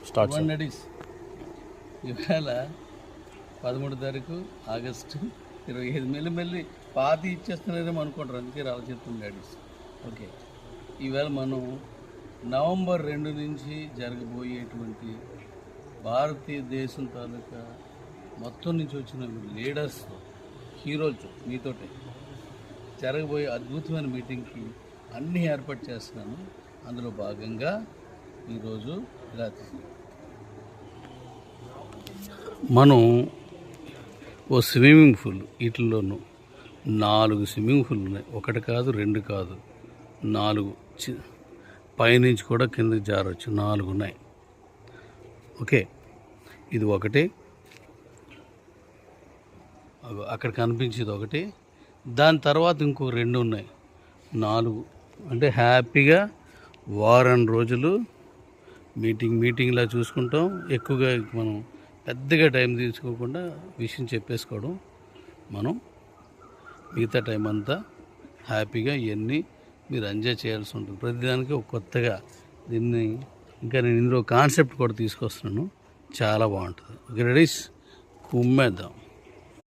Start నడీస్ ఇవాళ 13 తారీఖు August 25 మెల్లి పాతి ఇచ్చేస్తున్నారేమో అనుకుంటారు, అందుకే రావచెప్తుంది డాడీస్. ఓకే, ఈవేళ మనం నవంబర్ 2 నుంచి జరగబోయేటువంటి భారతదేశం తాలూకా మొత్తం నుంచి వచ్చిన లీడర్స్, హీరోలు మీతోటే జరగబోయే అద్భుతమైన మీటింగ్కి అన్నీ ఏర్పాటు చేస్తున్నాను. అందులో భాగంగా ఈరోజు ఇలా మనం ఓ స్విమ్మింగ్ పూల్, వీటిల్లోనూ 4 స్విమ్మింగ్ పూల్ ఉన్నాయి. ఒకటి కాదు, 2 కాదు, 4 పైనుంచి కూడా కిందకి జారవచ్చు, 4 ఉన్నాయి. ఓకే, ఇది ఒకటి, అక్కడ కనిపించేది ఒకటి, దాని తర్వాత ఇంకో 2 ఉన్నాయి. 4 అంటే హ్యాపీగా వారం రోజులు మీటింగ్లా చూసుకుంటాం. ఎక్కువగా మనం పెద్దగా టైం తీసుకోకుండా విషయం చెప్పేసుకోవడం. మనం మిగతా టైం అంతా హ్యాపీగా ఇవన్నీ మీరు ఎంజాయ్ చేయాల్సి ఉంటుంది. ప్రతిదానికి ఒక కొత్తగా దీన్ని ఇంకా నేను ఇందులో కాన్సెప్ట్ కూడా తీసుకొస్తున్నాను, చాలా బాగుంటుంది. ఓకే రెడీస్, కుమ్మేద్దాం.